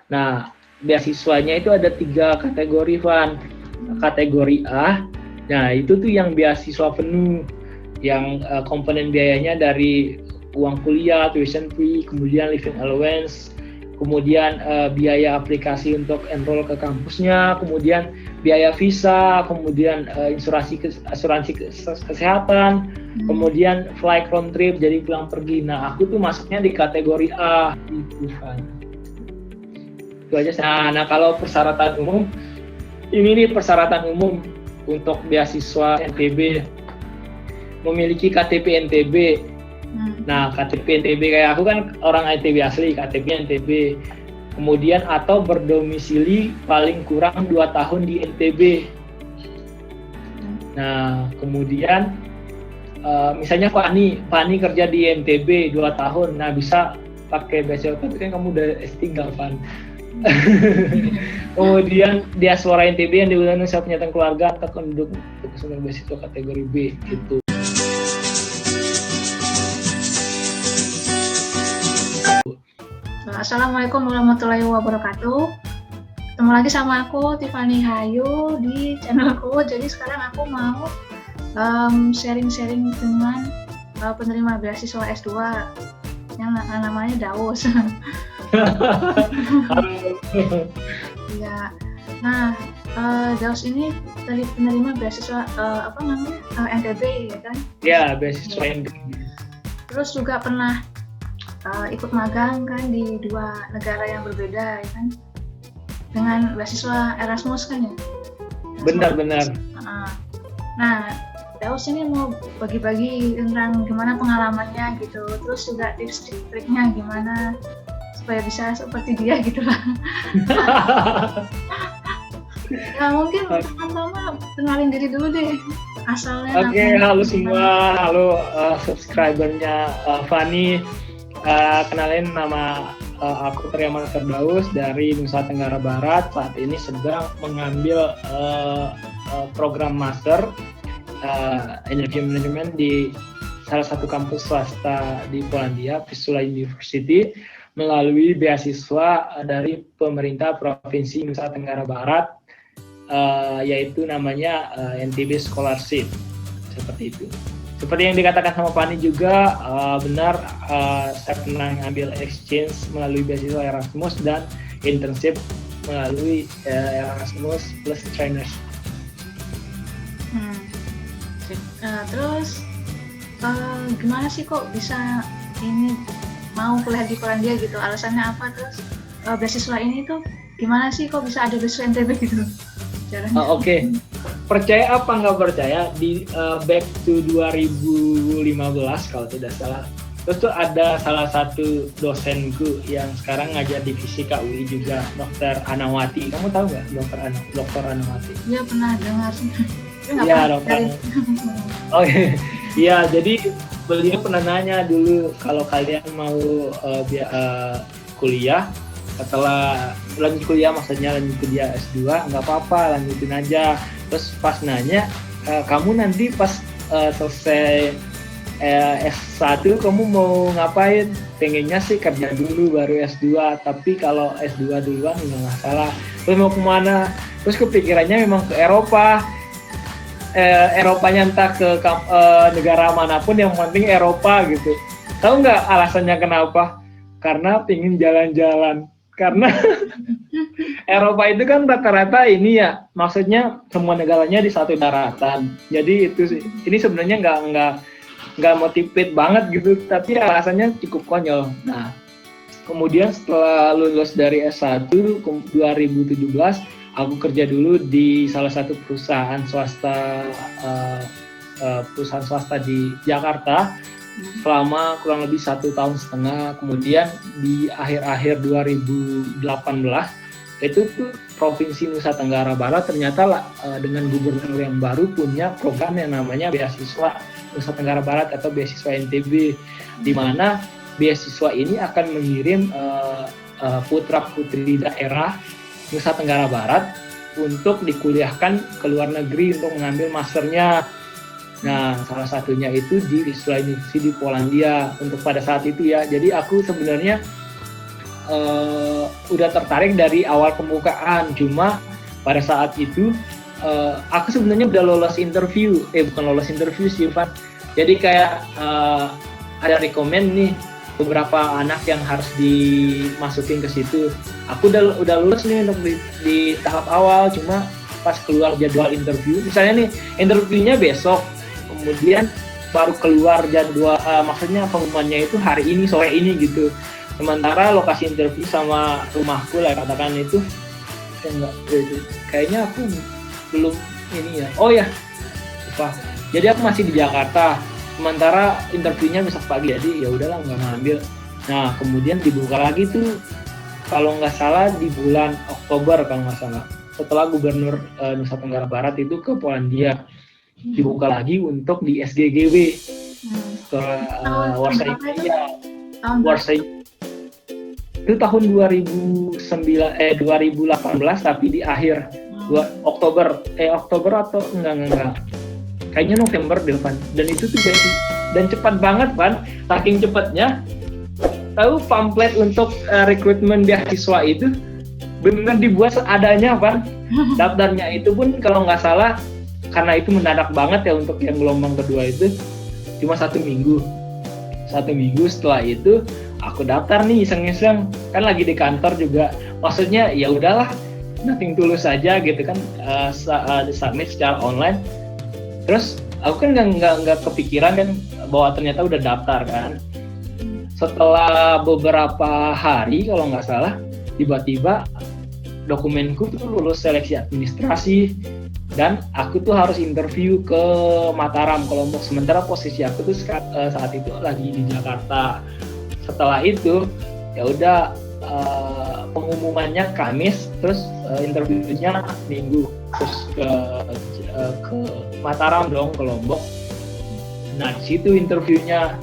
Nah, beasiswanya itu ada 3 kategori, Van. Kategori A, nah itu tuh yang beasiswa penuh, yang komponen biayanya dari uang kuliah, tuition fee, kemudian living allowance, kemudian biaya aplikasi untuk enroll ke kampusnya, kemudian biaya visa, kemudian asuransi kesehatan, kemudian flight round trip, jadi pulang pergi. Nah, aku tuh masuknya di kategori A gitu kan. Itu aja. Nah, kalau persyaratan umum, ini nih persyaratan umum untuk beasiswa NTB, memiliki KTP NTB. Nah, KTP NTB kayak aku kan orang NTB asli, KTP NTB. Kemudian atau berdomisili paling kurang 2 tahun di NTB. Nah, kemudian misalnya Fani kerja di NTB 2 tahun, nah bisa pakai beasiswa, tapi kan kamu udah S3 kan. Kemudian diaspora NTB yang diundang usaha penyataan keluarga atau penduduk untuk beasiswa kategori B gitu. Assalamualaikum warahmatullahi wabarakatuh. Ketemu lagi sama aku Tiffany Hayu di channelku. Jadi sekarang aku mau sharing-sharing dengan penerima beasiswa S2 yang namanya Daus. Ya. Nah, Daus ini dari penerima beasiswa NTB ya kan? Ya, beasiswa NTB. Terus juga pernah ikut magang kan di 2 negara yang berbeda ya kan? Dengan beasiswa Erasmus kan ya? Benar-benar. Nah, Daus ini mau bagi-bagi tentang gimana pengalamannya gitu, terus juga tips-triknya gimana supaya bisa seperti dia gitu lah. Ya mungkin pertama kenalin diri dulu deh, asalnya. Oke, halo semua, halo subscribernya Fani. Kenalin nama aku Triaman Firdaus dari Nusa Tenggara Barat. Saat ini sedang mengambil program master energy management di salah satu kampus swasta di Polandia, Vistula University, melalui beasiswa dari pemerintah Provinsi Nusa Tenggara Barat, yaitu namanya NTB Scholarship, seperti itu. Seperti yang dikatakan sama Pani juga, benar, saya pernah ngambil exchange melalui beasiswa Erasmus dan internship melalui Erasmus plus trainers. Terus gimana sih kok bisa ini mau kuliah di Polandia gitu, alasannya apa? Terus beasiswa ini tuh gimana sih kok bisa ada beasiswa NTB gitu? Oke. Percaya apa nggak percaya, di back to 2015 kalau tidak salah, terus tuh ada salah satu dosenku yang sekarang ngajar di Fisika UI juga, Dr. Anawati. Kamu tahu nggak Dr. Anawati? Iya, pernah dengar. Iya, Dr. Oke. Iya, jadi beliau pernah nanya dulu, kalau kalian mau kuliah, setelah lanjut kuliah, maksudnya lanjut kuliah S2, nggak apa-apa, lanjutin aja. Terus pas nanya, kamu nanti pas selesai S1 kamu mau ngapain? Pengennya sih kerja dulu baru S2, tapi kalau S2 duluan nggak masalah. Terus mau kemana? Terus kepikirannya memang ke Eropa. Eropanya entah ke negara manapun, yang penting Eropa gitu. Tahu nggak alasannya kenapa? Karena pingin jalan-jalan. Karena Eropa itu kan rata-rata ini ya, maksudnya semua negaranya di satu daratan. Jadi itu sih, ini sebenarnya nggak motivate banget gitu, tapi alasannya cukup konyol. Nah, kemudian setelah lulus dari S1 2017, aku kerja dulu di salah satu perusahaan swasta di Jakarta selama kurang lebih 1,5 tahun. Kemudian di akhir-akhir 2018 itu tuh Provinsi Nusa Tenggara Barat ternyata dengan gubernur yang baru punya program yang namanya beasiswa Nusa Tenggara Barat atau beasiswa NTB, di mana beasiswa ini akan mengirim putra-putri daerah Nusa Tenggara Barat untuk dikuliahkan ke luar negeri untuk mengambil masternya. Nah, salah satunya itu di Vistula University di Polandia untuk pada saat itu ya. Jadi aku sebenarnya udah tertarik dari awal pembukaan. Cuma pada saat itu aku sebenarnya udah lolos interview, bukan lolos interview sih Van. Jadi kayak ada rekomend nih beberapa anak yang harus dimasukin ke situ. Aku udah lulus nih untuk di tahap awal, cuma pas keluar jadwal interview, misalnya nih interviewnya besok, kemudian baru keluar jadwal, maksudnya pengumumannya itu hari ini, sore ini gitu. Sementara lokasi interview sama rumahku lah katakan itu, kayaknya aku belum ini ya. Oh ya, lupa. Jadi aku masih di Jakarta. Sementara interviewnya besok pagi, jadi ya udahlah nggak ngambil. Nah kemudian dibuka lagi tuh, kalau nggak salah di bulan Oktober kalau nggak salah. Setelah Gubernur Nusa Tenggara Barat itu ke Polandia, dibuka lagi untuk di SGGW ke Warsaw. Itu tahun 2018 tapi di akhir Oktober atau enggak kayaknya November depan. Dan itu tuh dan cepat banget Pan, saking cepatnya. Tahu pamflet untuk rekrutmen beasiswa itu benar dibuat seadanya Pan. Daftarnya itu pun kalau nggak salah, karena itu mendadak banget ya untuk yang gelombang kedua itu, cuma 1 minggu. 1 minggu setelah itu aku daftar nih iseng-iseng, kan lagi di kantor juga. Maksudnya ya udahlah, nothing tulus saja gitu kan, submit secara online. Terus aku kan nggak kepikiran kan bahwa ternyata udah daftar kan. Setelah beberapa hari kalau nggak salah, tiba-tiba dokumenku tuh lulus seleksi administrasi dan aku tuh harus interview ke Mataram, Lombok. Sementara posisi aku tuh saat itu lagi di Jakarta. Setelah itu ya udah, pengumumannya Kamis, terus interviewnya Minggu, terus ke Mataram dong, ke Lombok. Nah di situ interviewnya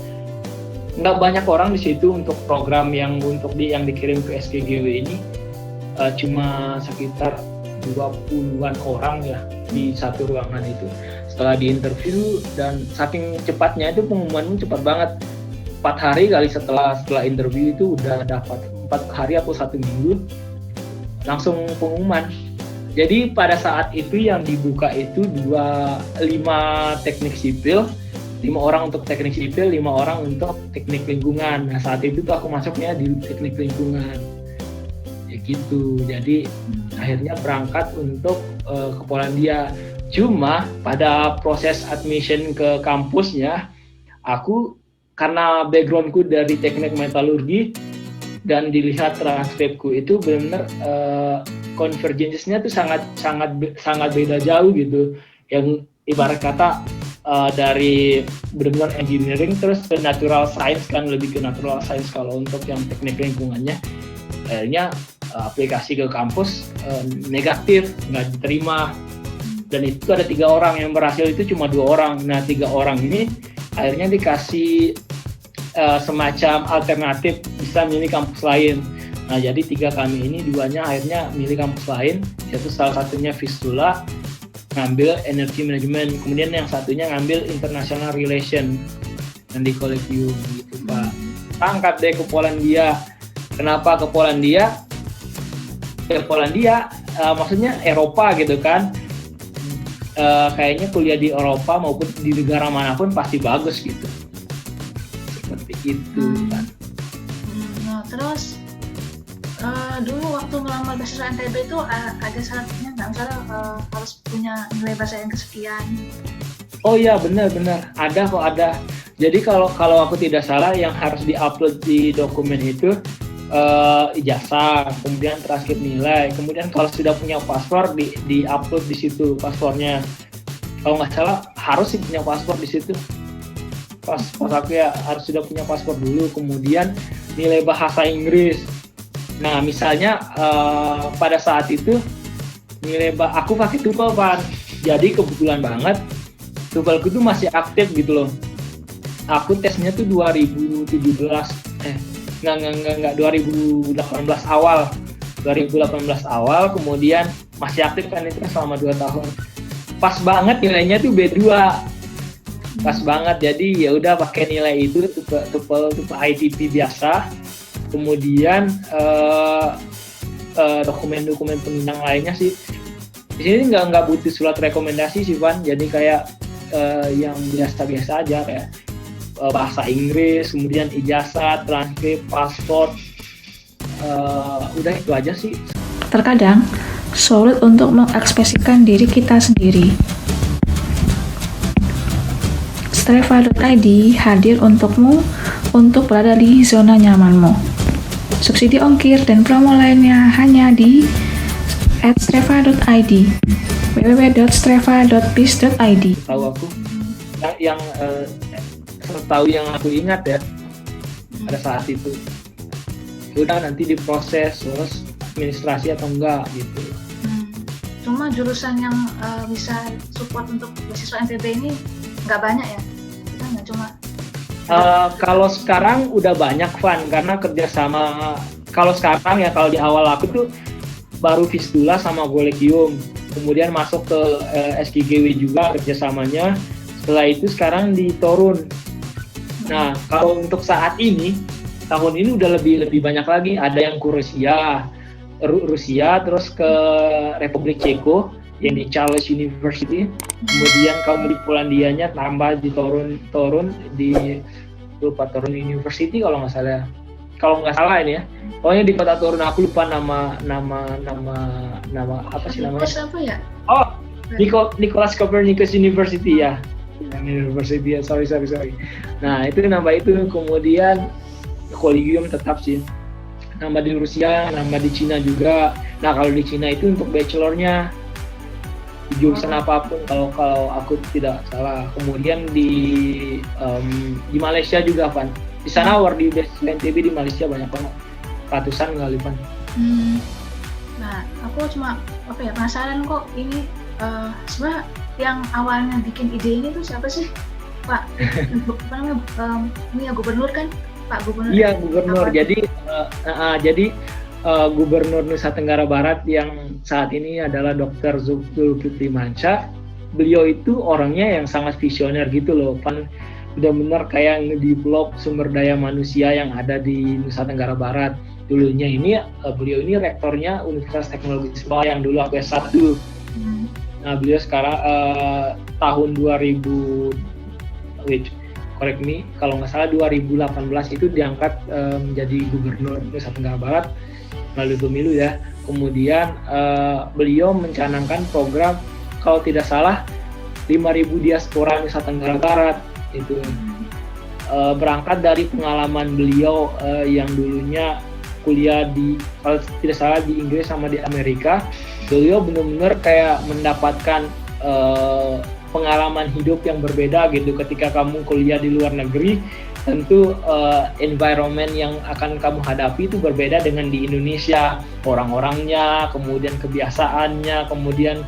nggak banyak orang di situ untuk program yang dikirim ke SGGW ini. Cuma sekitar 20-an orang ya di satu ruangan itu. Setelah diinterview dan saking cepatnya itu, pengumuman cepat banget. 4 hari kali setelah interview itu udah dapat, 4 hari atau 1 minggu langsung pengumuman. Jadi pada saat itu yang dibuka itu 5 teknik sipil, 5 orang untuk teknik sipil, 5 orang untuk teknik lingkungan. Nah saat itu tuh aku masuknya di teknik lingkungan. Ya gitu, jadi akhirnya berangkat untuk ke Polandia. Cuma pada proses admission ke kampusnya, aku karena backgroundku dari teknik metalurgi dan dilihat transkripku itu benar convergence-nya tuh sangat beda jauh gitu. Yang ibarat kata dari benar-benar engineering terus ke natural science kan, lebih ke natural science kalau untuk yang teknik lingkungannya. Akhirnya aplikasi ke kampus negatif, nggak diterima. Dan itu ada 3 orang, yang berhasil itu cuma 2 orang. Nah 3 orang ini akhirnya dikasih semacam alternatif, bisa milih kampus lain. Nah jadi 3 kami ini, 2-nya akhirnya milih kampus lain, yaitu salah satunya Vistula ngambil energy management, kemudian yang satunya ngambil international relation yang di Collegium gitu Pak. Angkat deh ke Polandia. Kenapa ke Polandia? Ke Polandia maksudnya Eropa gitu kan. Kayaknya kuliah di Eropa maupun di negara manapun pasti bagus gitu. Seperti itu kan. Nah, terus dulu waktu melamar beasiswa NTB itu ada syaratnya nggak? Misalnya harus punya nilai bahasa yang kesekian. Oh iya benar. Ada kok, ada. Jadi kalau aku tidak salah yang harus diupload di dokumen itu ijazah, kemudian transkrip nilai, kemudian kalau sudah punya paspor di-upload di situ paspornya. Kalau nggak salah harus sih punya paspor di situ. Pas aku ya harus sudah punya paspor dulu, kemudian nilai bahasa Inggris. Nah misalnya pada saat itu aku pakai TOEFL Pan. Jadi kebetulan banget TOEFL itu masih aktif gitu loh. Aku tesnya tuh 2018 awal, kemudian masih aktif kan itu selama 2 tahun. Pas banget nilainya tuh B2. Pas banget, jadi ya udah pakai nilai itu TOEFL ITP biasa. Kemudian dokumen-dokumen penunjang lainnya sih di sini nggak butuh surat rekomendasi sih Van, jadi kayak yang biasa-biasa aja kayak bahasa Inggris, kemudian ijazah, transkrip, paspor, udah itu aja sih. Terkadang sulit untuk mengekspresikan diri kita sendiri. Streva.id hadir untukmu untuk berada di zona nyamanmu. Subsidi ongkir dan promo lainnya hanya di @streva.id, www.streva.biz.id. Tahu aku yang tahu yang aku ingat ya pada saat itu udah nanti diproses terus administrasi atau enggak gitu. Cuma jurusan yang bisa support untuk beasiswa NTB ini nggak banyak ya? Kita nggak cuma. Kalau sekarang udah banyak Van, karena kerjasama. Kalau sekarang ya, kalau di awal aku tuh baru Vistula sama Golekium, kemudian masuk ke SKGW juga kerjasamanya. Setelah itu sekarang di Torun. Nah, kalau untuk saat ini, tahun ini udah lebih banyak lagi. Ada yang ke Rusia, terus ke Republik Ceko yang di Charles University. Kemudian kalau di Polandianya tambah di Torun di Torun University kalau nggak salah. Kalau nggak salah ini ya. Pokoknya di kota Torun, aku lupa nama apa sih namanya? Apa ya? Oh, Nicholas Copernicus University ya. University ya, sorry. Nah, itu nambah itu, kemudian Collegium tetap sih. Nambah di Rusia, nambah di Cina juga. Nah, kalau di Cina itu untuk bachelornya di jurusan apapun kalau aku tidak salah. Kemudian di Malaysia juga Van. Di sana di NTB di Malaysia banyak banget, ratusan kali Van. Nah, aku cuma penasaran kok ini sebenarnya yang awalnya bikin ide ini tuh siapa sih, Pak? Ini ya gubernur kan, Pak Gubernur? Iya, gubernur. Jadi Gubernur Nusa Tenggara Barat yang saat ini adalah Dr. Zulkifli Mansyah. Beliau itu orangnya yang sangat visioner gitu loh, Pan. Benar-benar kayak ngedevelop sumber daya manusia yang ada di Nusa Tenggara Barat. Dulunya ini beliau ini rektornya Universitas Teknologi Sumbawa yang dulu aku S1. Nah, beliau sekarang tahun 2000, correct me, kalau nggak salah 2018 itu diangkat menjadi Gubernur Nusa Tenggara Barat melalui pemilu ya. Kemudian beliau mencanangkan program, kalau tidak salah 5.000 diaspora Nusa Tenggara Barat itu berangkat dari pengalaman beliau yang dulunya kuliah di, kalau tidak salah di Inggris sama di Amerika. Beliau benar-benar kayak mendapatkan pengalaman hidup yang berbeda gitu. Ketika kamu kuliah di luar negeri, tentu environment yang akan kamu hadapi itu berbeda dengan di Indonesia. Orang-orangnya, kemudian kebiasaannya, kemudian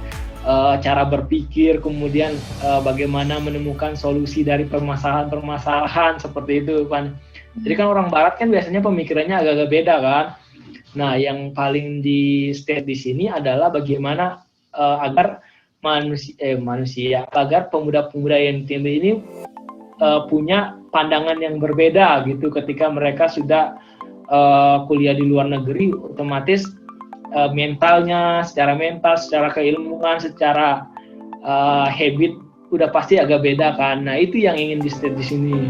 cara berpikir, kemudian bagaimana menemukan solusi dari permasalahan-permasalahan seperti itu kan. Jadi kan orang Barat kan biasanya pemikirannya agak-agak beda kan. Nah, yang paling di state di sini adalah bagaimana agar agar pemuda-pemuda NTB ini punya pandangan yang berbeda gitu ketika mereka sudah kuliah di luar negeri. Otomatis mentalnya, secara keilmuan, secara habit udah pasti agak beda kan. Nah, itu yang ingin di state di sini.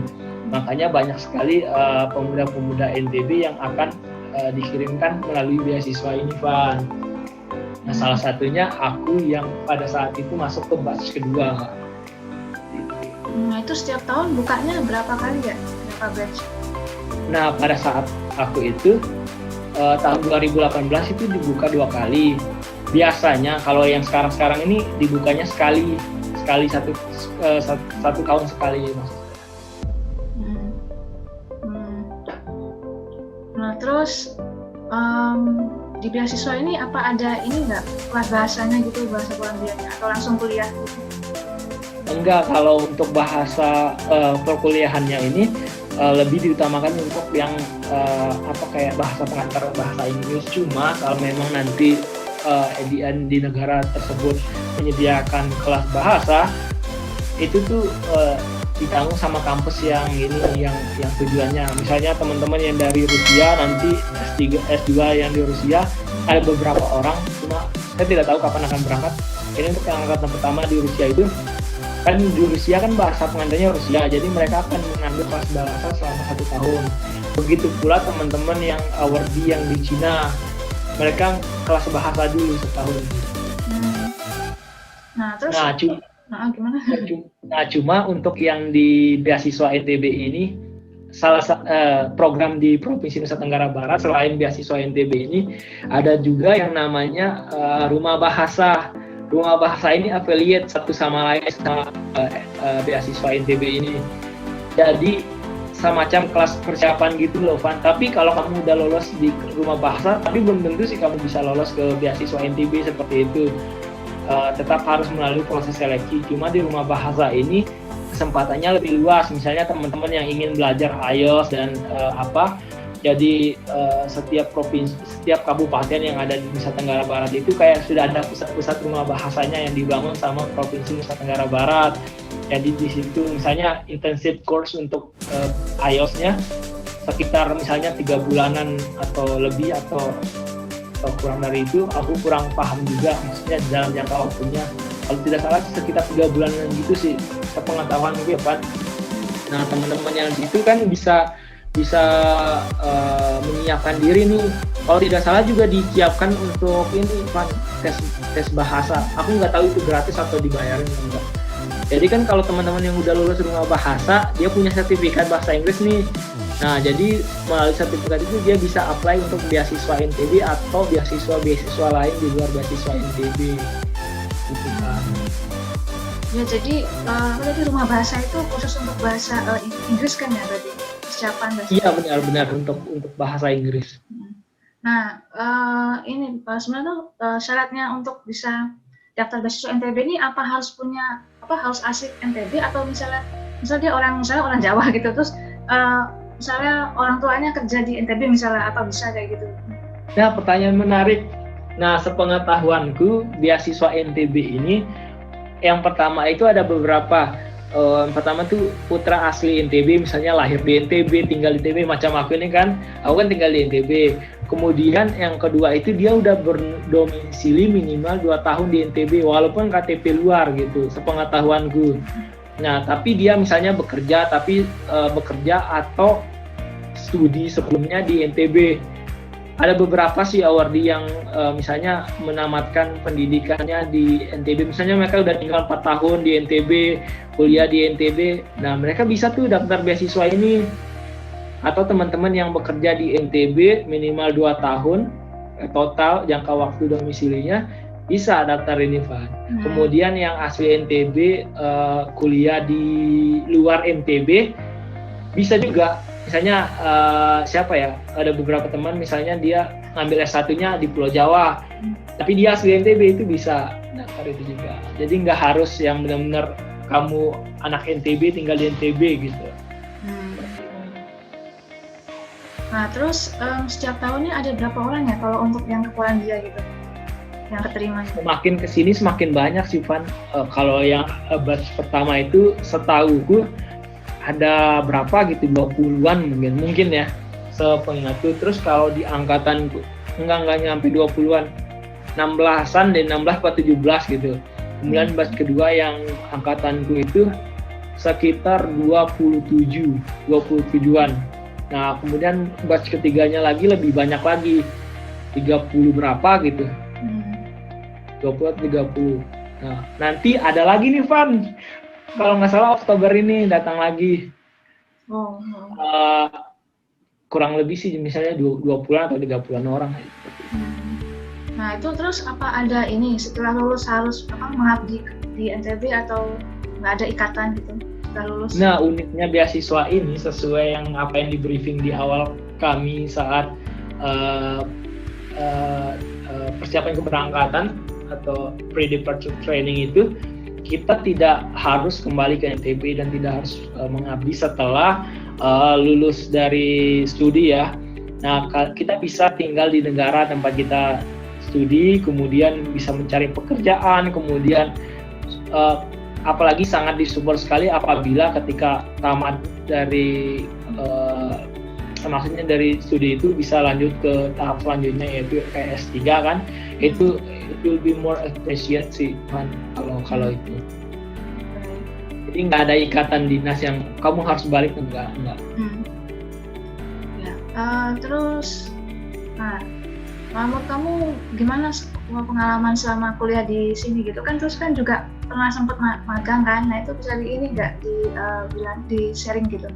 Makanya banyak sekali pemuda-pemuda NTB yang akan dikirimkan melalui beasiswa ini, Van. Nah, salah satunya aku yang pada saat itu masuk ke batch kedua. Nah, itu setiap tahun bukanya berapa kali ya? Berapa batch? Nah, pada saat aku itu tahun 2018 itu dibuka 2 kali. Biasanya kalau yang sekarang ini dibukanya sekali satu tahun sekali maksudnya. Nah, terus di beasiswa ini apa ada ini nggak kelas bahasanya gitu, bahasa Polandianya, atau langsung kuliah gitu? Enggak, kalau untuk bahasa perkuliahannya ini lebih diutamakan untuk yang kayak bahasa pengantar bahasa Inggris. Cuma kalau memang nanti di negara tersebut menyediakan kelas bahasa, itu tuh ditanggung sama kampus yang ini yang tujuannya. Misalnya teman-teman yang dari Rusia nanti S2 yang di Rusia ada beberapa orang, cuma saya tidak tahu kapan akan berangkat. Ini untuk yang angkatan pertama di Rusia itu kan di Rusia kan bahasa pengantarnya Rusia, jadi mereka akan mengambil kelas bahasa selama 1 tahun. Begitu pula teman-teman yang awardee yang di Cina, mereka kelas bahasa dulu setahun. Nah terus gimana? Cuma untuk yang di beasiswa NTB ini, program di Provinsi Nusa Tenggara Barat selain beasiswa NTB ini ada juga yang namanya Rumah Bahasa. Rumah Bahasa ini affiliate satu sama lain sama beasiswa NTB ini. Jadi semacam kelas persiapan gitu loh, Van. Tapi kalau kamu udah lolos di Rumah Bahasa, tapi belum tentu sih kamu bisa lolos ke beasiswa NTB seperti itu. Tetap harus melalui proses seleksi. Cuma di Rumah Bahasa ini kesempatannya lebih luas. Misalnya teman-teman yang ingin belajar IELTS dan jadi setiap provinsi, setiap kabupaten yang ada di Nusa Tenggara Barat itu kayak sudah ada pusat-pusat rumah bahasanya yang dibangun sama Provinsi Nusa Tenggara Barat. Jadi di situ misalnya intensive course untuk IELTS-nya sekitar misalnya 3 bulanan atau lebih atau kurang dari itu, aku kurang paham juga maksudnya dalam jangka waktunya. Kalau tidak salah sekitar 3 bulanan gitu sih sepengetahuan gue, Pak. Nah teman-teman yang di situ kan bisa menyiapkan diri nih. Kalau tidak salah juga disiapkan untuk ini Pak, tes bahasa. Aku nggak tahu itu gratis atau dibayarin atau enggak. Jadi kan kalau teman-teman yang udah lulus Rumah Bahasa, dia punya sertifikat bahasa Inggris nih. Nah, jadi melalui sertifikat itu dia bisa apply untuk beasiswa NTB atau beasiswa lain di luar beasiswa NTB. Gitu kan. Ya, jadi Rumah Bahasa itu khusus untuk bahasa Inggris kan ya berarti? Persiapan bahasa. Iya, benar-benar untuk bahasa Inggris. Nah, ini sebenarnya tuh syaratnya untuk bisa daftar beasiswa NTB ini harus asli NTB atau misalnya dia orang Jawa gitu, terus misalnya orang tuanya kerja di NTB misalnya, apa bisa kayak gitu? Nah, pertanyaan menarik. Nah, sepengetahuanku beasiswa NTB ini yang pertama itu ada beberapa. Pertama tuh putra asli NTB, misalnya lahir di NTB, tinggal di NTB, macam aku ini kan, aku kan tinggal di NTB. Kemudian yang kedua itu dia udah berdomisili minimal 2 tahun di NTB walaupun KTP luar gitu, sepengetahuanku. Nah, tapi dia misalnya bekerja atau studi sebelumnya di NTB. Ada beberapa sih awardee yang misalnya menamatkan pendidikannya di NTB, misalnya mereka udah tinggal 4 tahun di NTB, kuliah di NTB. Nah, mereka bisa tuh daftar beasiswa ini. Atau teman-teman yang bekerja di NTB minimal 2 tahun total jangka waktu domisilinya bisa daftar ini, Van. Kemudian yang asli NTB kuliah di luar NTB bisa juga. Misalnya ada beberapa teman misalnya dia ngambil S1-nya di Pulau Jawa, tapi dia asli NTB, itu bisa daftar itu juga. Jadi nggak harus yang benar-benar kamu anak NTB tinggal di NTB gitu. Nah, terus setiap tahunnya ada berapa orang ya kalau untuk yang ke Polandia gitu, yang keterima? Semakin kesini semakin banyak sih, Van. Kalau yang batch pertama itu setahuku ada berapa gitu, 20-an mungkin ya, sepengetahuanku. Terus kalau di angkatanku enggak nyampe 20-an, 16-an dan 16 atau 17 gitu. Kemudian batch kedua yang angkatanku itu sekitar 27-an. Nah, kemudian batch ketiganya lagi lebih banyak lagi, 30 berapa gitu, 20-30. Nah, nanti ada lagi nih, Van, kalau nggak salah Oktober ini datang lagi. Kurang lebih sih misalnya 20-an atau 30-an orang. Nah, itu terus apa ada ini setelah lulus harus mengabdi di NTB atau nggak ada ikatan gitu? Lulus. Nah, uniknya beasiswa ini sesuai yang apa yang di briefing di awal kami saat persiapan keberangkatan atau pre-departure training itu, kita tidak harus kembali ke NTB dan tidak harus mengabdi setelah lulus dari studi ya. Nah, kita bisa tinggal di negara tempat kita studi, kemudian bisa mencari pekerjaan, kemudian apalagi sangat disupport sekali apabila ketika tamat dari maksudnya dari studi itu bisa lanjut ke tahap selanjutnya yaitu kayak S3 kan, itu it will be more appreciate sih kan kalau itu. Jadi nggak ada ikatan dinas yang kamu harus balik, enggak. Ya, terus, nah, menurut kamu gimana pengalaman selama kuliah di sini gitu kan? Terus kan juga pernah sempat magang kan? Nah itu bisa ini nggak di sharing gitu?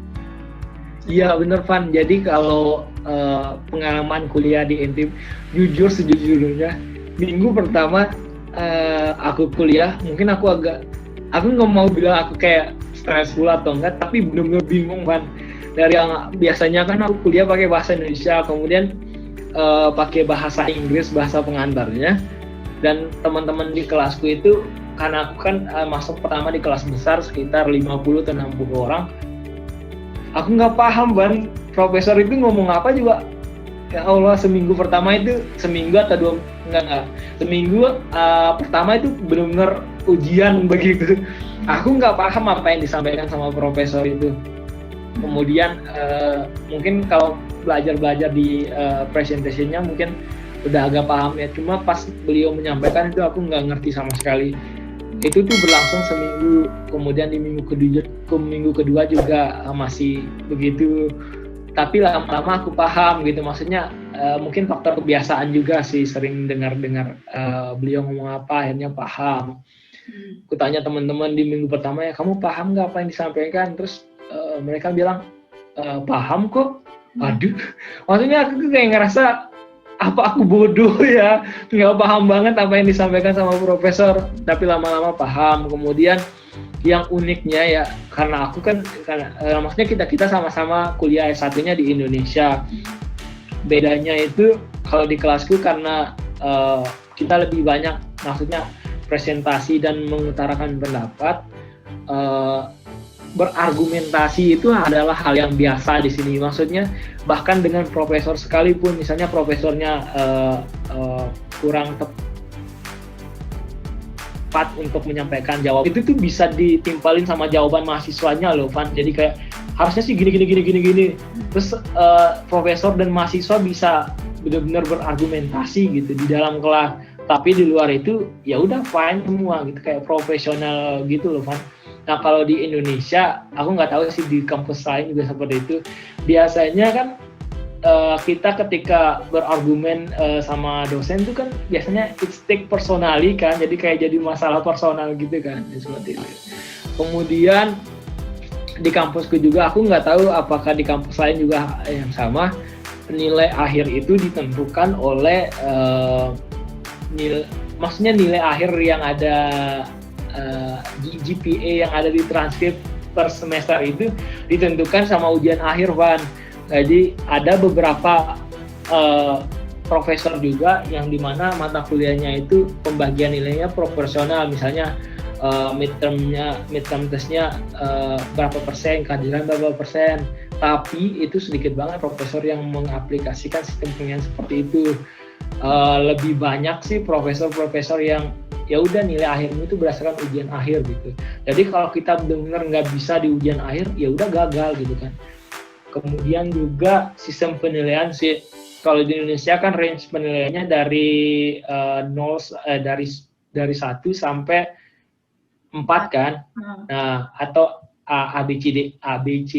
Iya bener Van, jadi kalau pengalaman kuliah di NTIP, jujur sejujurnya minggu pertama aku kuliah, mungkin aku nggak mau bilang aku kayak stressful atau enggak, tapi bener-bener bingung Van. Dari yang biasanya kan aku kuliah pakai bahasa Indonesia, kemudian pakai bahasa Inggris, bahasa pengantarnya, dan teman-teman di kelasku itu, karena aku kan masuk pertama di kelas besar sekitar 50 atau 60 orang, aku nggak paham Ban, profesor itu ngomong apa juga. Ya Allah, seminggu atau seminggu pertama itu benar-benar ujian begitu. Aku nggak paham apa yang disampaikan sama profesor itu. Kemudian mungkin kalau belajar di presentationnya mungkin udah agak paham ya, cuma pas beliau menyampaikan itu aku nggak ngerti sama sekali. Itu tuh berlangsung seminggu, kemudian di minggu kedua juga masih begitu, tapi lama-lama aku paham gitu, maksudnya mungkin faktor kebiasaan juga sih, sering dengar beliau ngomong apa, akhirnya paham. Aku tanya teman-teman di minggu pertama, ya kamu paham nggak apa yang disampaikan? Terus mereka bilang paham kok. Aduh, maksudnya aku kayak ngerasa apa aku bodoh ya, nggak paham banget apa yang disampaikan sama profesor, tapi lama-lama paham. Kemudian yang uniknya ya, karena aku kan maksudnya kita sama-sama kuliah S1-nya di Indonesia, bedanya itu kalau di kelasku karena kita lebih banyak maksudnya presentasi dan mengutarakan pendapat, berargumentasi itu adalah hal yang biasa di sini. Maksudnya bahkan dengan profesor sekalipun, misalnya profesornya kurang tepat untuk menyampaikan jawaban, itu tuh bisa ditimpalin sama jawaban mahasiswanya loh, Van. Jadi kayak harusnya sih gini. Terus profesor dan mahasiswa bisa benar-benar berargumentasi gitu di dalam kelas. Tapi di luar itu ya udah fine semua gitu, kayak profesional gitu loh, Van. Nah kalau di Indonesia, aku nggak tahu sih di kampus lain juga seperti itu. Biasanya kan kita ketika berargumen sama dosen itu kan biasanya it's take personally kan, jadi kayak jadi masalah personal gitu kan, seperti itu. Kemudian di kampusku juga, aku nggak tahu apakah di kampus lain juga yang sama, nilai akhir itu ditentukan oleh nilai akhir yang ada GPA yang ada di transkrip per semester itu ditentukan sama ujian akhir, Van. Jadi ada beberapa profesor juga yang dimana mata kuliahnya itu pembagian nilainya proporsional, misalnya midterm testnya berapa persen, kehadiran berapa persen. Tapi itu sedikit banget profesor yang mengaplikasikan sistem penilaian seperti itu. Lebih banyak sih profesor-profesor yang ya udah nilai akhirnya itu berdasarkan ujian akhir gitu. Jadi kalau kita benar nggak bisa di ujian akhir, ya udah gagal gitu kan. Kemudian juga sistem penilaian sih, kalau di Indonesia kan range penilaiannya dari dari 1 sampai 4 kan. Nah, atau A, B, C,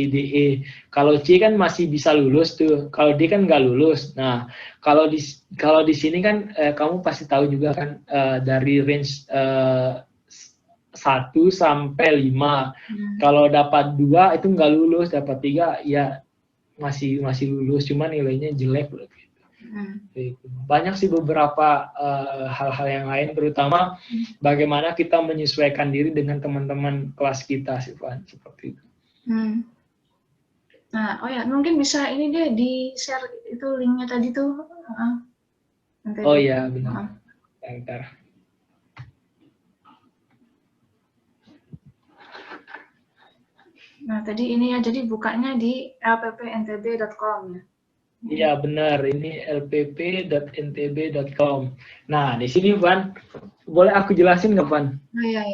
D, E. Kalau C kan masih bisa lulus tuh, kalau D kan nggak lulus. Nah, kalau di sini kan kamu pasti tahu juga kan dari range 1 sampai 5. Kalau dapat 2 itu nggak lulus, dapat 3 ya masih lulus, cuma nilainya jelek gitu. Banyak sih beberapa hal-hal yang lain, terutama bagaimana kita menyesuaikan diri dengan teman-teman kelas kita sih, Van, seperti itu. Nah, oh ya, mungkin bisa ini deh di share itu linknya tadi tuh. Oh iya, benar. Bentar. Nah, tadi ini ya, jadi bukanya di lppntb.com ya. Iya benar, ini lpp.ntb.com. Nah di sini Van, boleh aku jelasin nggak Van? Oh iya.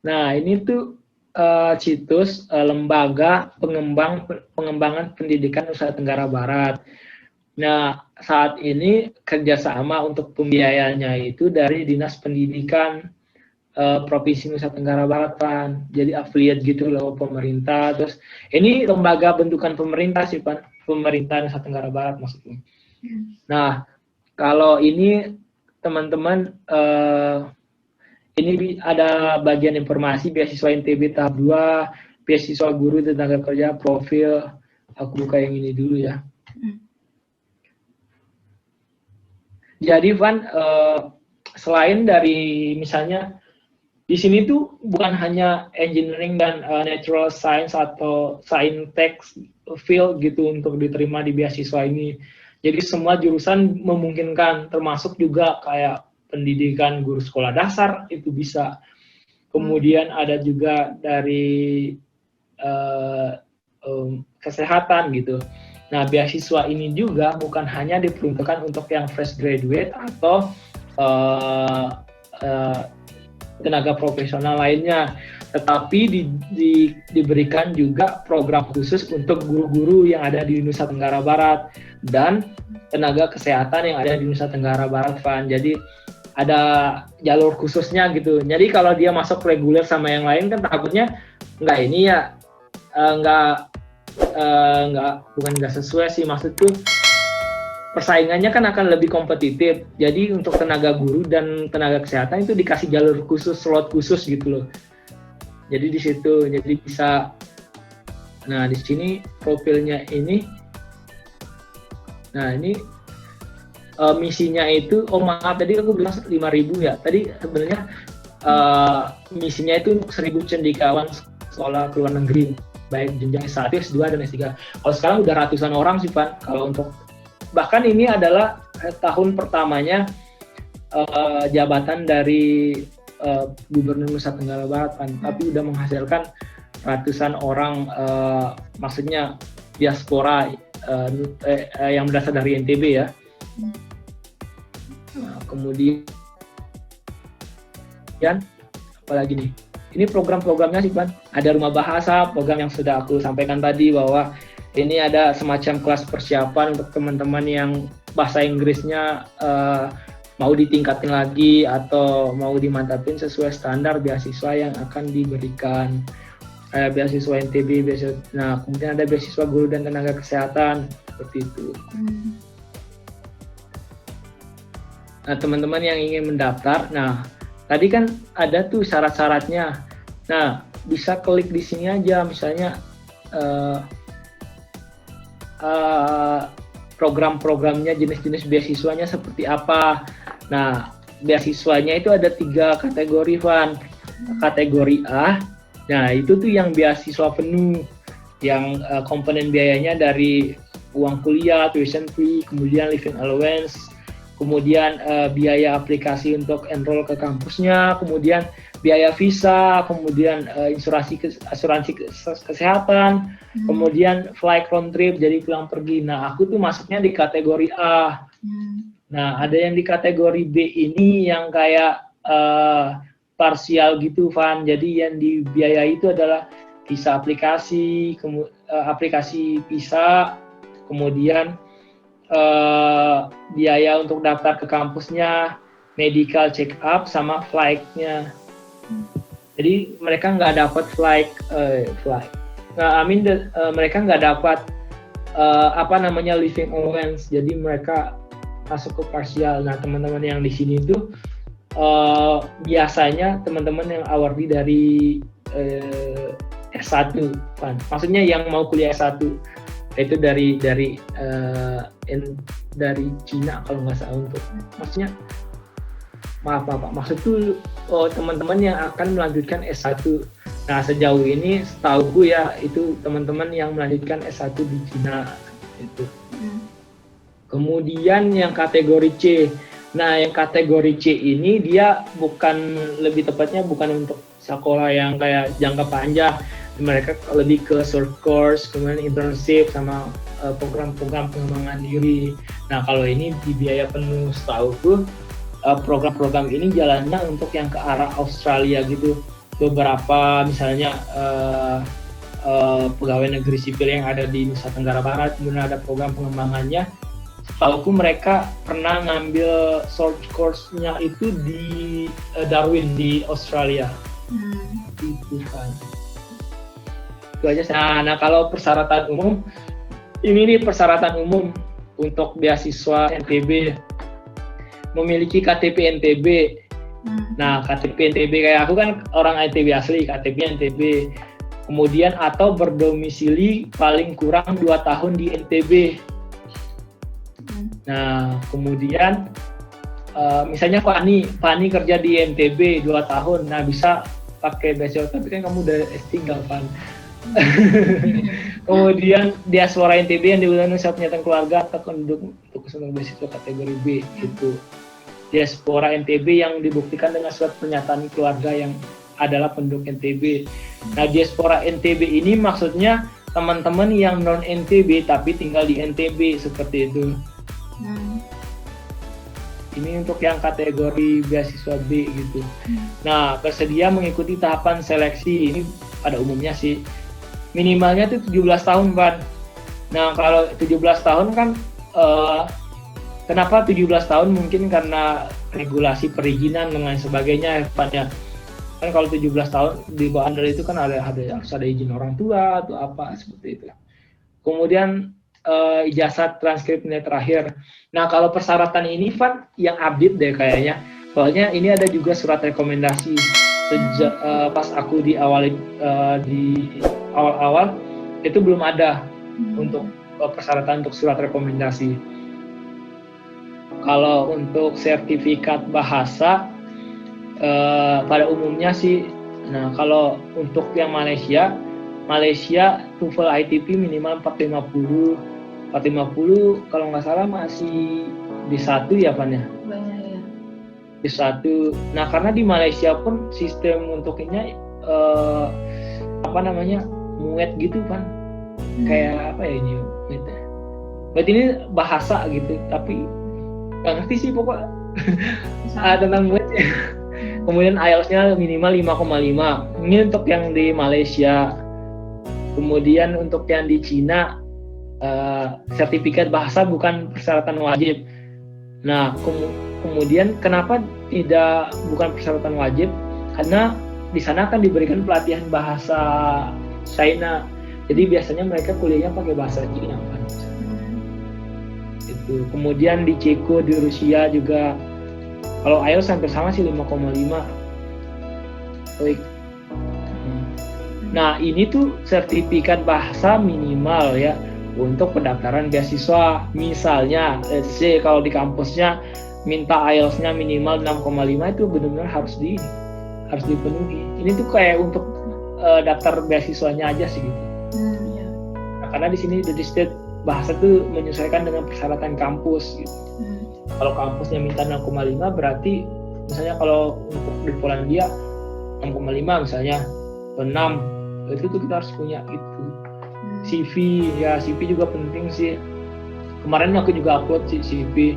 Nah, ini tuh situs lembaga pengembangan pendidikan Nusa Tenggara Barat. Nah, saat ini kerjasama untuk pembiayanya itu dari Dinas Pendidikan Provinsi Nusa Tenggara Barat kan. Jadi afiliat gitu loh pemerintah. Terus ini lembaga bentukan pemerintah sih Pan, pemerintah Nusa Tenggara Barat maksudnya. Nah, kalau ini teman-teman ini ada bagian informasi beasiswa NTB tahap 2, beasiswa guru tenaga kerja, profil. Aku buka yang ini dulu ya. Jadi Van, selain dari misalnya di sini tuh bukan hanya engineering dan natural science atau science field gitu untuk diterima di beasiswa ini. Jadi semua jurusan memungkinkan, termasuk juga kayak pendidikan guru sekolah dasar itu bisa. Kemudian ada juga dari kesehatan gitu. Nah, beasiswa ini juga bukan hanya diperuntukkan untuk yang fresh graduate atau tenaga profesional lainnya, tetapi diberikan juga program khusus untuk guru-guru yang ada di Nusa Tenggara Barat dan tenaga kesehatan yang ada di Nusa Tenggara Barat, Van. Jadi ada jalur khususnya gitu. Jadi kalau dia masuk reguler sama yang lain kan takutnya bukan nggak sesuai sih, maksudku persaingannya kan akan lebih kompetitif. Jadi untuk tenaga guru dan tenaga kesehatan itu dikasih jalur khusus, slot khusus gitu loh. Jadi di situ, jadi bisa. Nah di sini profilnya ini. Nah ini misinya itu, maaf tadi aku bilang 5.000 ya. Tadi sebenarnya misinya itu 1.000 cendekiawan sekolah ke luar negeri, baik jenjang S1, S2 dan S3. Kalau sekarang udah ratusan orang sih Pak. Kalau untuk bahkan ini adalah tahun pertamanya jabatan dari Gubernur Nusa Tenggara Barat Pak. Tapi udah menghasilkan ratusan orang, maksudnya diaspora yang berasal dari NTB ya. Nah, kemudian apalagi nih, ini program-programnya sih Pan, ada rumah bahasa, program yang sudah aku sampaikan tadi bahwa ini ada semacam kelas persiapan untuk teman-teman yang bahasa Inggrisnya mau ditingkatin lagi atau mau dimantapin sesuai standar beasiswa yang akan diberikan, beasiswa NTB, beasiswa. Nah kemudian ada beasiswa guru dan tenaga kesehatan seperti itu. Nah, teman-teman yang ingin mendaftar, nah tadi kan ada tuh syarat-syaratnya. Nah, bisa klik di sini aja, misalnya program-programnya, jenis-jenis beasiswanya seperti apa. Nah, beasiswanya itu ada 3 kategori, Van. Kategori A, nah itu tuh yang beasiswa penuh, yang komponen biayanya dari uang kuliah, tuition fee, kemudian living allowance, kemudian biaya aplikasi untuk enroll ke kampusnya, kemudian biaya visa, kemudian asuransi kesehatan, kemudian flight round trip, jadi pulang pergi. Nah, aku tuh masuknya di kategori A. Nah, ada yang di kategori B ini yang kayak parsial gitu, Van. Jadi yang dibiayai itu adalah visa aplikasi, aplikasi visa, kemudian biaya untuk daftar ke kampusnya, medical check up, sama flight-nya. Jadi mereka nggak dapat mereka nggak dapat living allowance. Jadi mereka masuk ke parsial. Nah teman-teman yang di sini tuh biasanya teman-teman yang awardee dari S1, Van. Maksudnya yang mau kuliah S1 itu dari Cina kalau nggak salah, untuk maksudnya maksud tuh teman-teman yang akan melanjutkan S1. Nah sejauh ini setahu ya itu teman-teman yang melanjutkan S1 di Cina itu. Kemudian yang kategori C. Nah yang kategori C ini dia lebih tepatnya bukan untuk sekolah yang kayak jangka panjang. Mereka lebih ke short course, kemudian internship, sama program-program pengembangan diri. Nah kalau ini dibiaya penuh, setahu tuh program-program ini jalannya untuk yang ke arah Australia gitu. beberapa misalnya pegawai negeri sipil yang ada di Nusa Tenggara Barat, kemudian ada program pengembangannya. Setahuku mereka pernah ngambil short course-nya itu di Darwin di Australia. Itu kan. Itu aja. Nah, kalau persyaratan umum, ini nih persyaratan umum untuk beasiswa NTB, memiliki KTP NTB. Nah, KTP NTB kayak aku kan orang NTB asli, KTP NTB. Kemudian atau berdomisili paling kurang 2 tahun di NTB. Nah, kemudian misalnya Fani kerja di NTB 2 tahun, nah bisa pakai beasiswa, tapi kan kamu udah S3 kan. Kemudian diaspora NTB yang diulangi saat pernyataan keluarga atau untuk kesenangan beasiswa kategori B gitu. Diaspora NTB yang dibuktikan dengan surat pernyataan keluarga yang adalah penduduk NTB. Nah, diaspora NTB ini maksudnya teman-teman yang non NTB tapi tinggal di NTB seperti itu. Ini untuk yang kategori beasiswa B gitu. Nah, bersedia mengikuti tahapan seleksi ini pada umumnya sih minimalnya itu 17 tahun Pan. Nah, kalau 17 tahun kan kenapa 17 tahun? Mungkin karena regulasi perizinan dan lain sebagainya Pan ya. Kan kalau 17 tahun di bawah under itu kan harus ada izin orang tua atau apa seperti itu. Kemudian ijazah transkrip nilai terakhir. Nah, kalau persyaratan ini Van yang update deh kayaknya. Soalnya ini ada juga surat rekomendasi sejak pas aku di awal itu belum ada untuk persyaratan untuk surat rekomendasi. Kalau untuk sertifikat bahasa pada umumnya sih, nah kalau untuk yang Malaysia TOEFL ITP minimal 450 kalau nggak salah masih D1 ya Pan ya? Banyak ya. D1. Nah, karena di Malaysia pun sistem untuk ini muet gitu Pan. Kayak apa ya ini? Berarti ini bahasa gitu, tapi nggak ngerti sih pokoknya tentang muet ya. Kemudian IELTS-nya minimal 5,5. Ini untuk yang di Malaysia. Kemudian untuk yang di Cina, sertifikat bahasa bukan persyaratan wajib. Nah, kemudian kenapa bukan persyaratan wajib? Karena di sana akan diberikan pelatihan bahasa China. Jadi biasanya mereka kuliahnya pakai bahasa Cina kan. Itu. Kemudian di Ceko, di Rusia juga kalau IELTS hampir sama sih 5,5. Nah, ini tuh sertifikat bahasa minimal ya untuk pendaftaran beasiswa. Misalnya, let's say kalau di kampusnya minta IELTS-nya minimal 6,5 itu benar-benar harus dipenuhi. Ini tuh kayak untuk daftar beasiswanya aja sih gitu. Nah, karena di sini the state bahasa tuh menyesuaikan dengan persyaratan kampus gitu. Kalau kampusnya minta 6,5 berarti misalnya kalau untuk di Polandia 6,5 misalnya atau 6 itu tuh kita harus punya itu. CV juga penting sih. Kemarin aku juga upload CV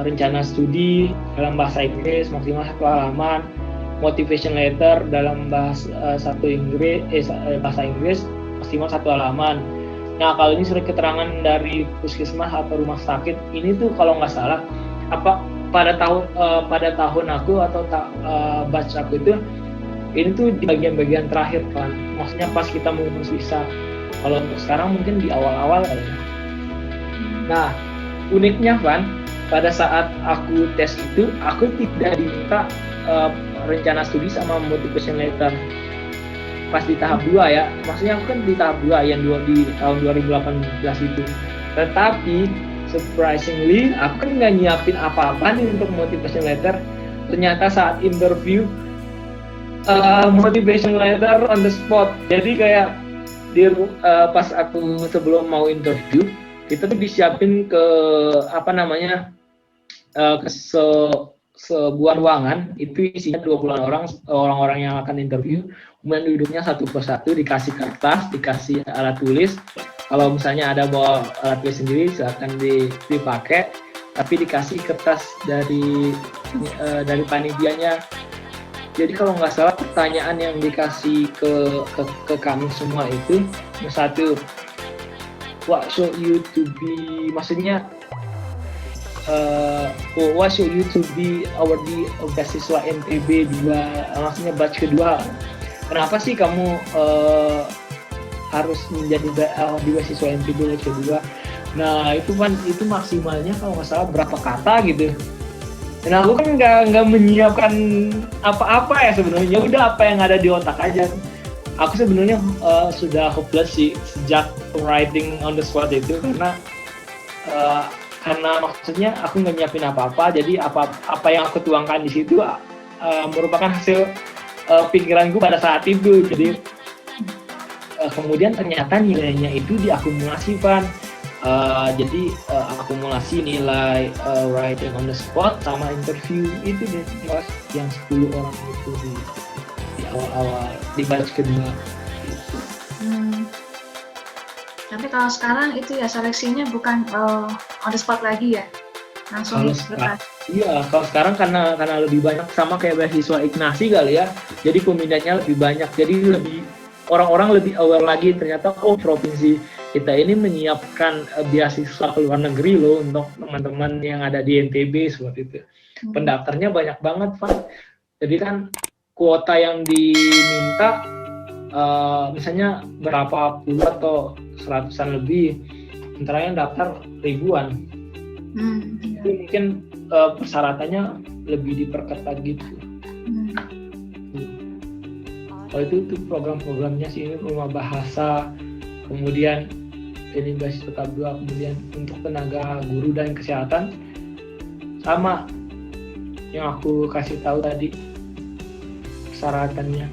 rencana studi dalam bahasa Inggris maksimal 1 halaman, motivation letter dalam bahasa Inggris maksimal 1 halaman. Nah, kalau ini surat keterangan dari puskesmas atau rumah sakit, ini tuh kalau nggak salah pada tahun aku atau batch aku itu ini tuh di bagian-bagian terakhir kan, maksudnya pas kita mau ngurus visa. Kalau untuk sekarang mungkin di awal-awal kayaknya. Nah, uniknya Van, pada saat aku tes itu aku tidak diminta rencana studi sama motivation letter pas di tahap 2 ya. Maksudnya aku kan di tahap 2 yang di tahun 2018 itu. Tetapi surprisingly aku kan nggak nyiapin apa-apa nih untuk motivation letter. Ternyata saat interview motivation letter on the spot. Jadi kayak pas aku sebelum mau interview kita tuh disiapin ke ke sebuah ruangan itu isinya 20 orang yang akan interview. Kemudian duduknya satu persatu, dikasih kertas, dikasih alat tulis. Kalau misalnya ada bawa alat tulis sendiri silakan dipakai, tapi dikasih kertas dari panitianya. Jadi kalau nggak salah pertanyaan yang dikasih ke kami semua itu yang satu, what should you to be, maksudnya what should you to be our di beasiswa NTB 2, maksudnya batch kedua. Kenapa sih kamu harus menjadi di beasiswa NTB batch kedua? Nah itu kan itu maksimalnya kalau nggak salah berapa kata gitu. Dan aku kan nggak menyiapkan apa-apa ya sebenarnya. Udah apa yang ada di otak aja. Aku sebenarnya sudah hopeless sih sejak writing on the spot itu karena maksudnya aku nggak nyiapin apa-apa. Jadi apa yang aku tuangkan di situ merupakan hasil pikiranku pada saat itu. Jadi kemudian ternyata nilainya itu diakumulasi, Van. Jadi akumulasi nilai writing on the spot sama interview itu deh pas yang 10 orang itu di awal-awal di batch kedua. Tapi kalau sekarang itu ya seleksinya bukan on the spot lagi ya, langsung Iya, kalau sekarang karena lebih banyak sama kayak beasiswa Ignasi kali ya. Jadi peminatnya lebih banyak. Jadi orang-orang lebih aware lagi ternyata provinsi kita ini menyiapkan beasiswa ke luar negeri loh untuk teman-teman yang ada di NTB seperti itu. Pendaftarnya banyak banget, Pak. Jadi kan kuota yang diminta misalnya berapa puluh atau 100-an lebih, sementara yang daftar ribuan. Jadi mungkin persyaratannya lebih diperketat gitu. Kalau itu program-programnya sih ini rumah bahasa, kemudian ini beasiswa tahap 2, kemudian untuk tenaga guru dan kesehatan sama yang aku kasih tahu tadi persyaratannya.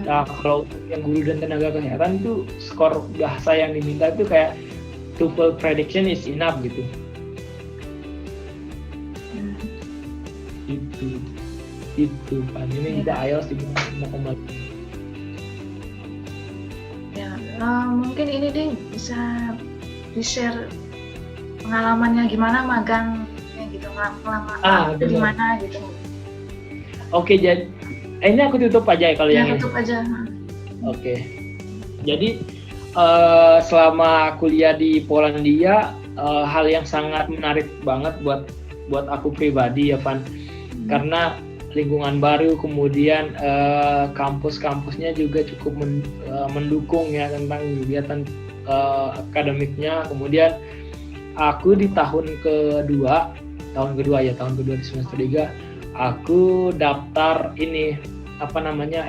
Nah kalau yang guru dan tenaga kesehatan itu skor bahasa yang diminta itu kayak TOEFL prediction is enough gitu. Itu kan ini tidak IELTS di 5,5. Mungkin ini deh bisa di-share pengalamannya gimana magangnya gitu, ngelamar di mana gitu. Oke, jadi ini aku tutup aja ya kalau yang tutup aja. Oke. Jadi selama kuliah di Polandia hal yang sangat menarik banget buat aku pribadi ya, Van. Karena lingkungan baru, kemudian kampus-kampusnya juga cukup mendukung ya tentang kegiatan akademiknya. Kemudian aku di tahun kedua di semester 3 aku daftar ini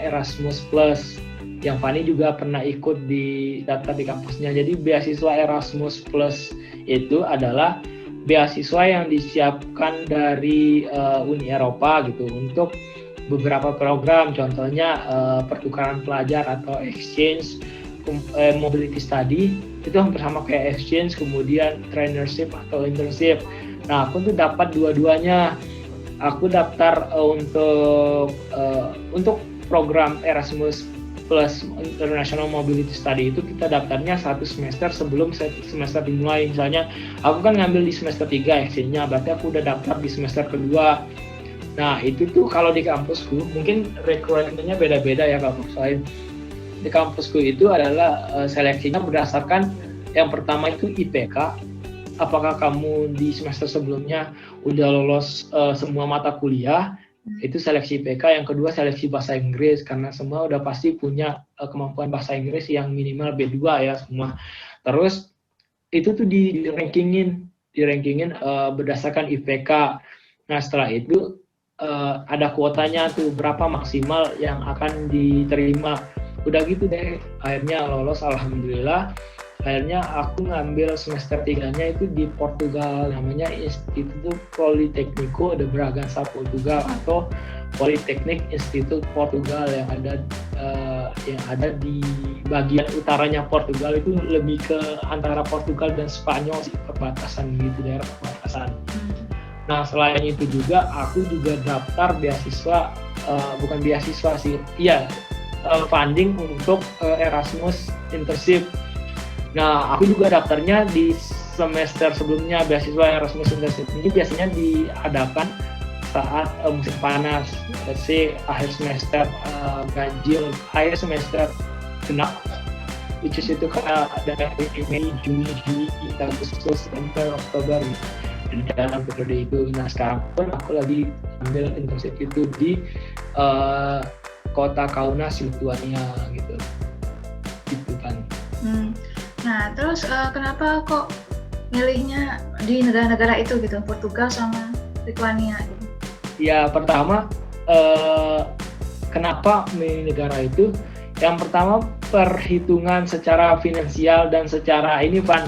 Erasmus Plus yang Fani juga pernah ikut di daftar di kampusnya. Jadi beasiswa Erasmus Plus itu adalah beasiswa yang disiapkan dari Uni Eropa gitu untuk beberapa program, contohnya pertukaran pelajar atau exchange, mobility study, itu hampir sama kayak exchange, kemudian traineeship atau internship. Nah aku tuh dapat dua-duanya. Aku daftar untuk program Erasmus Plus International Mobility Study itu kita daftarnya 1 semester sebelum semester dimulai. Misalnya aku kan ngambil di semester 3 exchange-nya, berarti aku udah daftar di semester kedua. Nah itu tuh kalau di kampusku mungkin requirement-nya beda-beda ya kampus lain. Di kampusku itu adalah seleksinya berdasarkan yang pertama itu IPK. Apakah kamu di semester sebelumnya udah lolos semua mata kuliah, itu seleksi IPK. Yang kedua seleksi bahasa Inggris, karena semua udah pasti punya kemampuan bahasa Inggris yang minimal B2 ya semua. Terus itu tuh di rankingin berdasarkan IPK. Nah setelah itu ada kuotanya tuh berapa maksimal yang akan diterima. Udah gitu deh, akhirnya lolos alhamdulillah. Akhirnya aku ngambil semester 3-nya itu di Portugal, namanya Instituto Politécnico de Bragança Portugal atau Politeknik Institut Portugal yang ada di bagian utaranya Portugal, itu lebih ke antara Portugal dan Spanyol sih, perbatasan gitu, daerah perbatasan. Nah selain itu juga aku juga daftar beasiswa, bukan beasiswa sih, funding untuk Erasmus internship. Nah, aku juga daftarnya di semester sebelumnya. Beasiswa Erasmus Internship ini biasanya diadakan saat musim panas, let's say akhir semester ganjil, akhir semester genap, which is itu karena ada Mei, Juni, Juli, Agustus, September, Oktober di dalam periode itu. Nah sekarang pun aku lagi ambil internship itu di kota Kaunas, Lituania gitu kan. Nah terus kenapa kok milihnya di negara-negara itu gitu, Portugal sama Lituania gitu? Ya pertama kenapa milih negara itu? Yang pertama perhitungan secara finansial dan secara ini Van.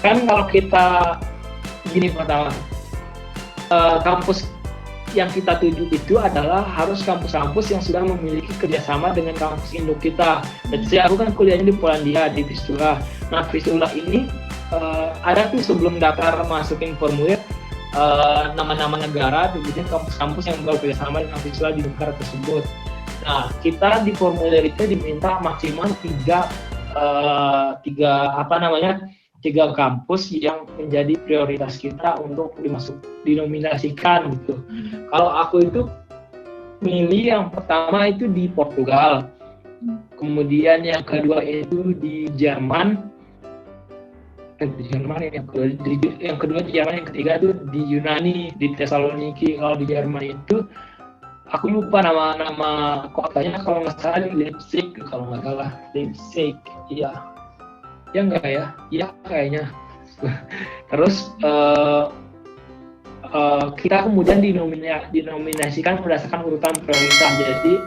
Kan kalau kita gini pertama, kampus yang kita tuju itu adalah harus kampus-kampus yang sudah memiliki kerjasama dengan kampus induk kita. Jadi aku kan kuliahnya di Polandia, di Vistula. Nah Vistula ini ada tuh sebelum daftar masukin formulir nama-nama negara, kemudian kampus-kampus yang bekerjasama dengan Vistula di negara tersebut. Nah, kita di formulir itu diminta maksimal tiga kampus yang menjadi prioritas kita untuk dinominasikan gitu. Kalau aku itu milih yang pertama itu di Portugal, kemudian yang kedua itu di Jerman, yang kedua di Jerman, yang ketiga itu di Yunani, di Thessaloniki. Kalau di Jerman itu aku lupa nama kotanya, kalau nggak salah di Leipzig, kalau nggak salah Leipzig, iya nggak ya, iya kayaknya. Terus kita kemudian dinominasikan berdasarkan urutan prioritas. Jadi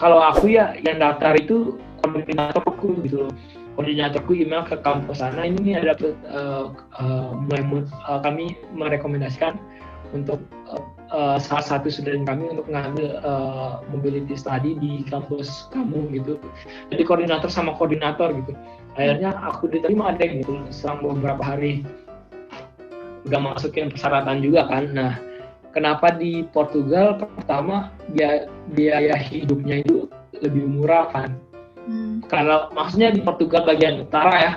kalau aku ya yang daftar itu koordinatorku gitu loh. Koordinatorku email ke kampus sana, ini ada kami merekomendasikan untuk salah satu student kami untuk mengambil mobility study di kampus kamu gitu. Jadi koordinator sama koordinator gitu. Akhirnya aku diterima deh gitu selama beberapa hari. Udah masukin persyaratan juga kan. Nah, kenapa di Portugal? Pertama biaya hidupnya itu lebih murah kan. Karena maksudnya di Portugal bagian utara ya,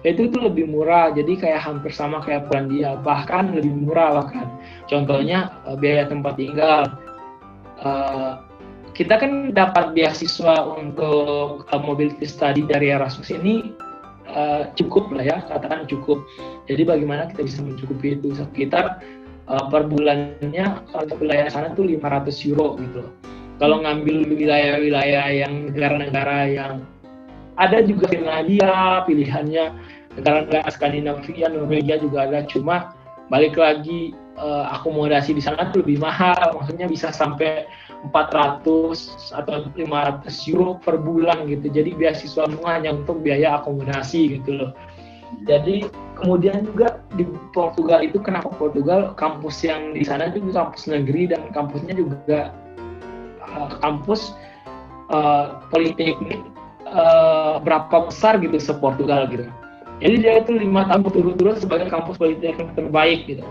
itu lebih murah, jadi kayak hampir sama kayak Polandia, bahkan lebih murah bahkan. Contohnya biaya tempat tinggal, kita kan dapat beasiswa untuk mobility study dari Erasmus ini cukup lah ya, katakan cukup. Jadi bagaimana kita bisa mencukupi itu? Sekitar per bulannya untuk wilayah sana tuh 500 euro gitu. Kalau ngambil wilayah-wilayah yang negara-negara yang ada juga Finlandia, pilihannya negara-negara Skandinavia, Norwegia juga ada, cuma balik lagi akomodasi di sana tuh lebih mahal, maksudnya bisa sampai 400 atau 500 euro per bulan gitu. Jadi beasiswa hanya untuk biaya akomodasi gitu loh. Jadi kemudian juga di Portugal itu, kenapa Portugal, kampus yang di sana juga kampus negeri dan kampusnya juga kampus politeknik berapa besar gitu se-Portugal gitu. Jadi dia itu 5 tahun berturut-turut sebagai kampus politeknik terbaik gitu.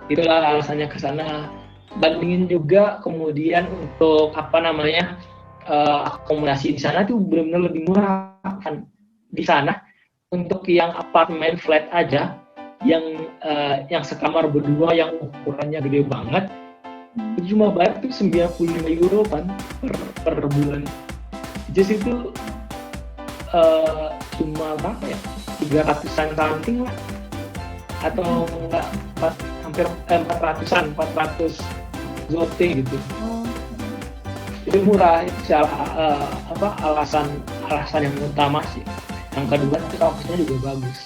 Itulah alasannya ke sana. Bandingin juga kemudian untuk akomodasi di sana tuh benar-benar lebih murah kan. Di sana untuk yang apartemen flat aja yang sekamar berdua yang ukurannya gede banget, itu cuma bayar tuh 95 euro kan per bulan. Just itu cuma berapa ya, 300-an something lah, atau enggak, hampir 400 zloty gitu. Itu murah, itu alasan yang utama sih. Yang kedua itu kampusnya juga bagus.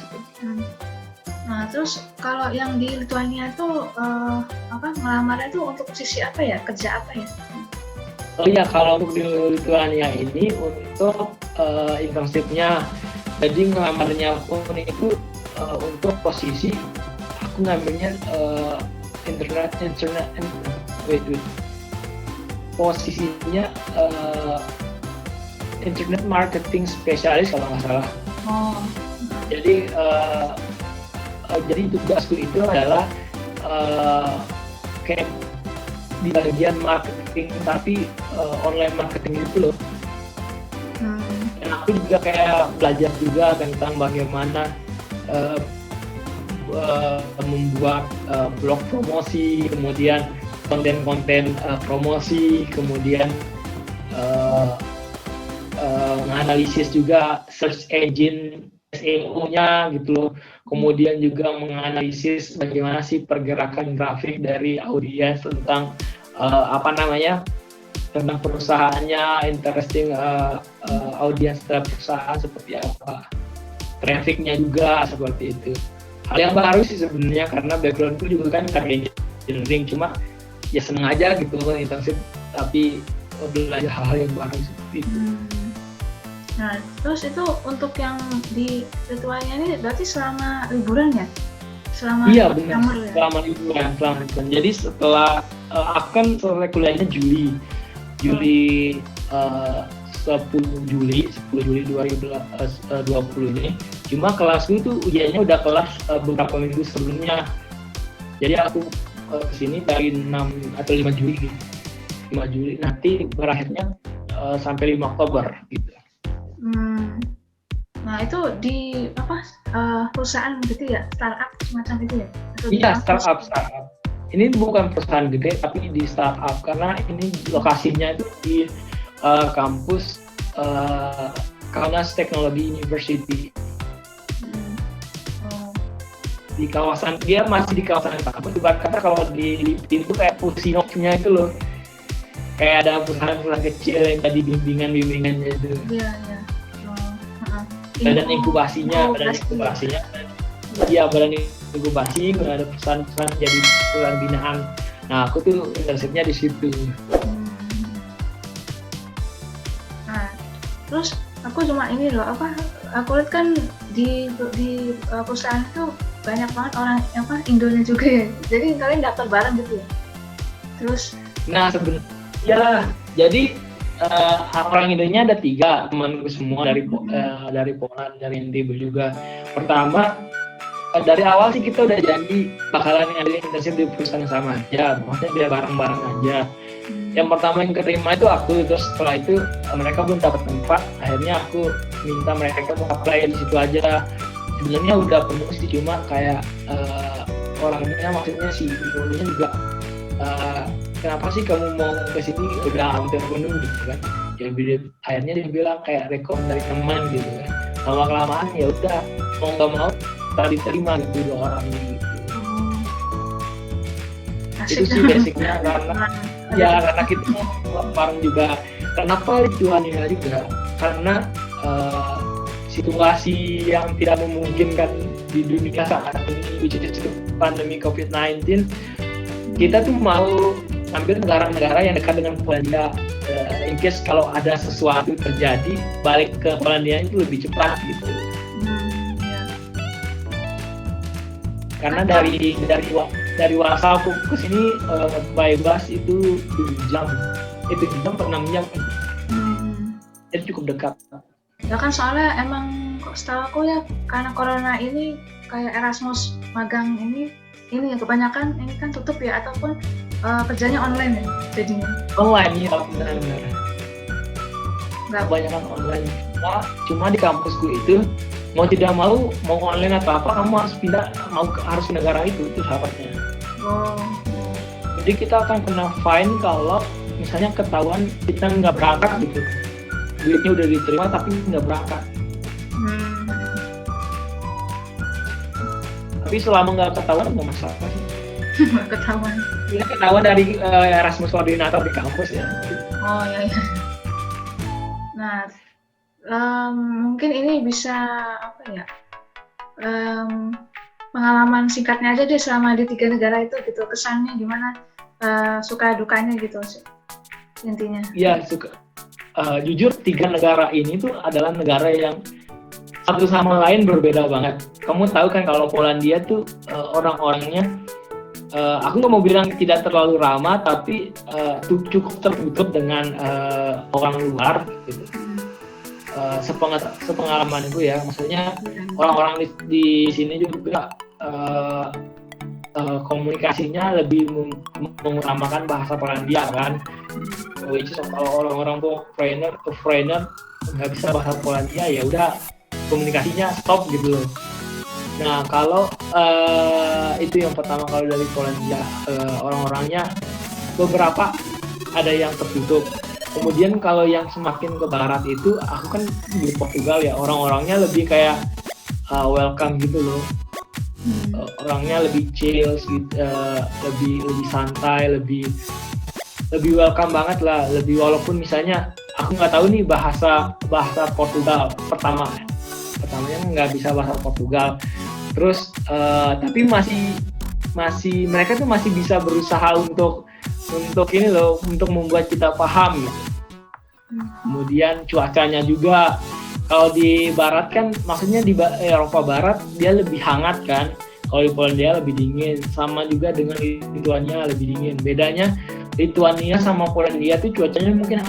Nah terus kalau yang di Lituania tuh ngelamarnya tuh untuk posisi apa ya, kerja apa ya? Oh iya, kalau untuk di Lituania ini untuk internship-nya, jadi ngelamarnya pun itu untuk posisi, aku ngambilnya posisinya internet marketing spesialis kalau nggak salah. Jadi tugasku itu adalah kayak di bagian marketing, tapi online marketing itu loh. Dan aku juga kayak belajar juga tentang bagaimana membuat blog promosi, kemudian konten-konten promosi, kemudian menganalisis juga search engine SEO-nya gitu loh. Kemudian juga menganalisis bagaimana sih pergerakan grafik dari audiens tentang tentang perusahaannya, interesting audiens terhadap perusahaan seperti apa, trafficnya juga seperti itu. Hal yang baru sih sebenarnya karena backgroundku juga kan karya engineering, cuma ya seneng aja gitu kan intensif, tapi belajar hal yang baru seperti itu. Nah, terus itu untuk yang di ritualnya ini berarti selama liburan ya? Iya benar, ya? selama liburan. Jadi setelah aku kan selesai kuliahnya Juli 10 Juli 2020 ini. Cuma kelasku itu ujiannya udah kelas beberapa minggu sebelumnya. Jadi aku kesini dari 6 atau 5 Juli gitu. 5 Juli nanti berakhirnya sampai 5 Oktober gitu. Nah itu di perusahaan gitu ya, startup semacam itu ya? Iya, startup. Ini bukan perusahaan gede tapi di startup karena ini lokasinya itu di kampus Kaunas Technology University. Di kawasan, dia masih di kawasan kampus. Ibarat kata kalau di LinkedIn itu kayak Pusinoknya itu loh. Kayak ada perusahaan-perusahaan kecil yang tadi bimbingannya itu. Iya. Badan inkubasinya. Iya, badan inkubasi, ada perusahaan-perusahaan jadi perusahaan binaan. Nah, aku tuh internshipnya di situ. Nah, terus aku cuma ini loh, aku lihat kan di perusahaan itu banyak banget orang Indonya juga ya. Jadi kalian daftar bareng gitu ya? Terus? Nah, sebenarnya jadi orang Indonya ada 3 temanku semua dari Poland, dari NTB juga. Pertama dari awal sih kita udah janji bakalan ngadain internship di perusahaan yang sama aja, maksudnya dia bareng-bareng aja. Yang pertama yang keterima itu aku, terus setelah itu mereka belum dapat tempat, akhirnya aku minta mereka mau apply di situ aja. Sebenarnya udah penuh sih, cuma kayak orangnya maksudnya si Indonya juga kenapa sih kamu mau kesini, udah hampir penuh gitu kan. Akhirnya dia bilang kayak rekom dari teman gitu kan. Lama-kelamaan ya udah mau nggak mau tadi terima gitu 2 orang gitu. Itu sih basicnya karena kita bareng juga. Kenapa tujuannya juga karena situasi yang tidak memungkinkan di dunia saat ini, which is pandemi COVID-19, kita tuh mau ambil negara-negara yang dekat dengan Polandia. In case kalau ada sesuatu terjadi, balik ke Polandia itu lebih cepat gitu. Karena dari Warsaw ke sini by bus itu 7 jam per 6 jam. Jadi cukup dekat. Ya kan soalnya emang setahu aku ya karena corona ini kayak Erasmus magang ini ya kebanyakan ini kan tutup ya, ataupun kerjanya online ya jadinya. Online ya benar. Kebanyakan online. Nah, cuma di kampusku itu mau tidak mau online atau apa kamu harus pindah, harus ke negara itu syaratnya. Jadi kita akan kena fine kalau misalnya ketahuan kita nggak berangkat gitu, duitnya udah diterima tapi nggak berangkat. Tapi selama nggak ketahuan nggak masalah sih. Ketahuan. Ini ketahuan dari Erasmus koordinator di kampus ya. Oh ya. Nah, mungkin ini bisa pengalaman singkatnya aja deh selama di 3 negara itu gitu, kesannya gimana, suka dukanya gitu intinya. Iya, jujur 3 negara ini tuh adalah negara yang satu sama lain berbeda banget. Kamu tahu kan kalau Polandia tuh orang-orangnya, aku nggak mau bilang tidak terlalu ramah, tapi cukup tertutup dengan orang luar gitu. Sepengalaman itu ya, maksudnya orang-orang di sini juga komunikasinya lebih mengutamakan bahasa Polandia kan. Which is kalau orang-orang tuh foreigner nggak bisa bahasa Polandia, ya udah komunikasinya stop gitu loh. Nah, kalau itu yang pertama, kalau dari Polandia, orang-orangnya beberapa ada yang tertutup. Kemudian kalau yang semakin ke barat itu, aku kan di Portugal ya, orang-orangnya lebih kayak welcome gitu loh. Orangnya lebih chill, lebih santai, lebih welcome banget lah. Lebih, walaupun misalnya aku nggak tahu nih bahasa Portugal pertamanya nggak bisa bahasa Portugal. Terus tapi masih mereka tuh masih bisa berusaha untuk ini loh, untuk membuat kita paham gitu. Kemudian cuacanya juga, kalau di barat kan, maksudnya di Eropa Barat dia lebih hangat kan, kalau di Polandia lebih dingin. Sama juga dengan Lituania, lebih dingin. Bedanya Lituania sama Polandia tuh cuacanya mungkin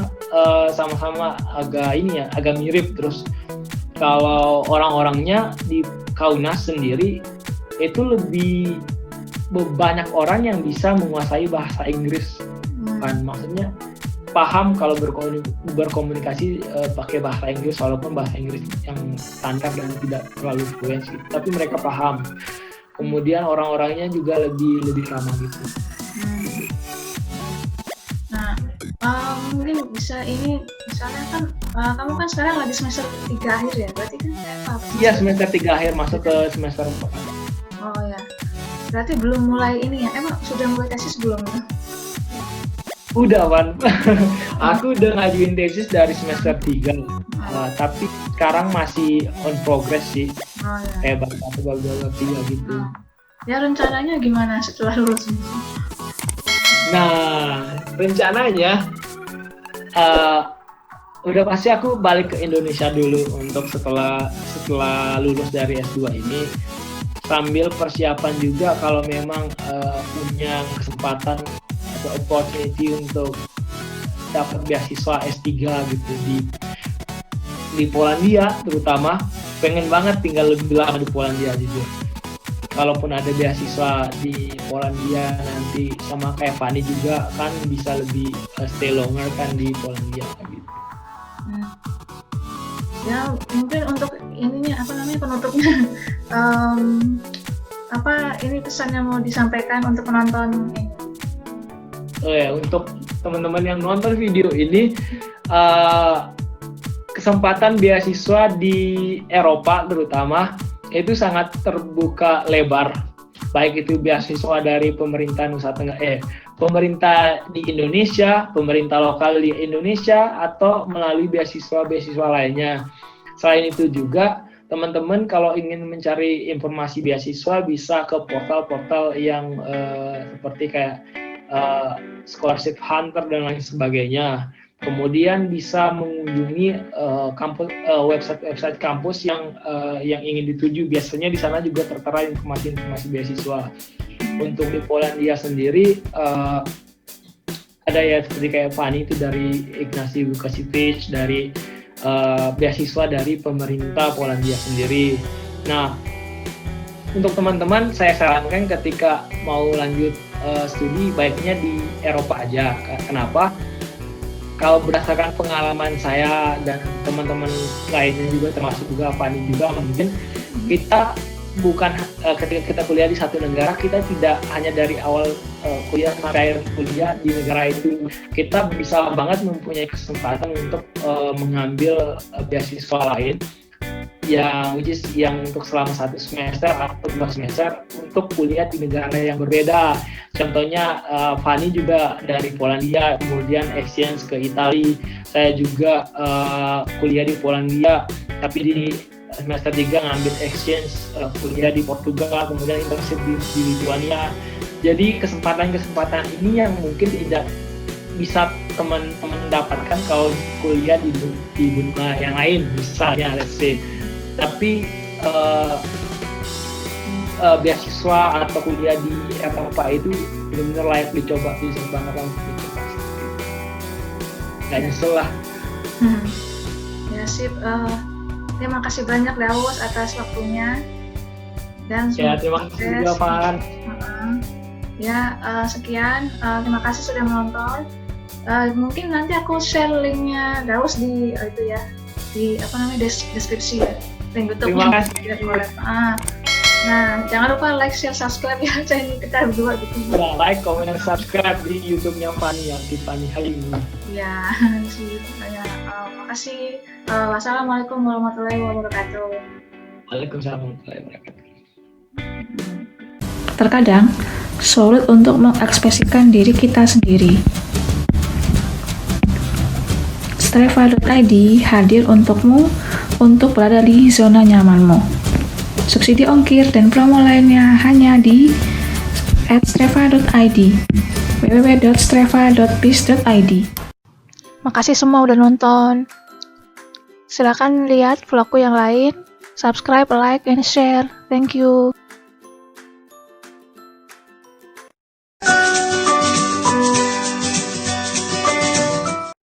sama-sama agak mirip. Terus kalau orang-orangnya di Kaunas sendiri itu lebih banyak orang yang bisa menguasai bahasa Inggris kan, maksudnya paham kalau berkomunikasi pakai bahasa Inggris, walaupun bahasa Inggris yang standar dan tidak terlalu fluensi, tapi mereka paham. Kemudian orang-orangnya juga lebih ramah gitu. Nah, mungkin bisa ini, misalnya kan kamu kan sekarang lagi semester 3 akhir ya, berarti kan Iya, semester 3 akhir masuk ke semester 4. Oh ya, berarti belum mulai ini ya, emang sudah mulai tesis belum? Udah, Wan. Aku udah ngajuin tesis dari semester 3, tapi sekarang masih on progress sih. Kayak baru 3 gitu. Ya, rencananya gimana setelah lulus? Nah, rencananya udah pasti aku balik ke Indonesia dulu untuk setelah lulus dari S2 ini, sambil persiapan juga kalau memang punya kesempatan atau opportunity untuk dapat beasiswa S3 gitu di Polandia. Terutama pengen banget tinggal lebih lama di Polandia jujur. Kalaupun ada beasiswa di Polandia nanti, sama kayak Fanny juga kan bisa lebih stay longer kan di Polandia gitu. Ya, mungkin untuk ininya penutupnya ini pesan yang mau disampaikan untuk penonton ini? Oh ya, untuk teman-teman yang nonton video ini, kesempatan beasiswa di Eropa terutama itu sangat terbuka lebar, baik itu beasiswa dari pemerintah pemerintah di Indonesia, pemerintah lokal di Indonesia, atau melalui beasiswa lainnya. Selain itu juga, teman-teman kalau ingin mencari informasi beasiswa bisa ke portal-portal yang seperti kayak Scholarship Hunter dan lain sebagainya. Kemudian bisa mengunjungi website kampus yang ingin dituju. Biasanya di sana juga tertera informasi beasiswa. Untuk di Polandia sendiri ada ya seperti kayak Fanny itu dari Ignacy Łukasiewicz, dari beasiswa dari pemerintah Polandia sendiri. Nah, untuk teman-teman saya sarankan ketika mau lanjut studi baiknya di Eropa aja. Kenapa? Kalau berdasarkan pengalaman saya dan teman-teman lainnya juga, termasuk juga Fanny juga, mungkin kita bukan ketika kita kuliah di satu negara, kita tidak hanya dari awal kuliah sampai akhir kuliah di negara itu. Kita bisa banget mempunyai kesempatan untuk mengambil beasiswa lain yang untuk selama 1 semester atau 2 semester untuk kuliah di negara yang berbeda. Contohnya Fanny juga dari Polandia, kemudian exchange ke Italia. Saya juga kuliah di Polandia, tapi di semester 3 ngambil exchange kuliah di Portugal, kemudian internship di Lituania. Jadi kesempatan-kesempatan ini yang mungkin tidak bisa teman-teman dapatkan kalau kuliah di benua yang lain, misalnya let's say. Tapi beasiswa atau kuliah di Eropa itu benar-benar layak dicoba, bisa banget langsung dicoba. Gak nyesel lah. Ya sip. Terima kasih banyak Daus atas waktunya. Dan terima kasih juga Van. Sekian. Terima kasih sudah menonton. Mungkin nanti aku share linknya Daus di di deskripsi ya. Link YouTube-nya. Terima kasih. Nah, jangan lupa like, share, subscribe ya channel kita berdua gitu. Ya, like, comment, dan subscribe di YouTube-nya Fani yang Tiffany Halim. Ya, sih. Makasih. Wassalamualaikum warahmatullahi wabarakatuh. Waalaikumsalam warahmatullahi wabarakatuh. Terkadang sulit untuk mengekspresikan diri kita sendiri. Streva.id hadir untukmu untuk berada di zona nyamanmu. Subsidi ongkir dan promo lainnya hanya di @streva.id www.streva.biz.id. Makasih semua udah nonton. Silakan lihat vlogku yang lain, subscribe, like, and share. Thank you.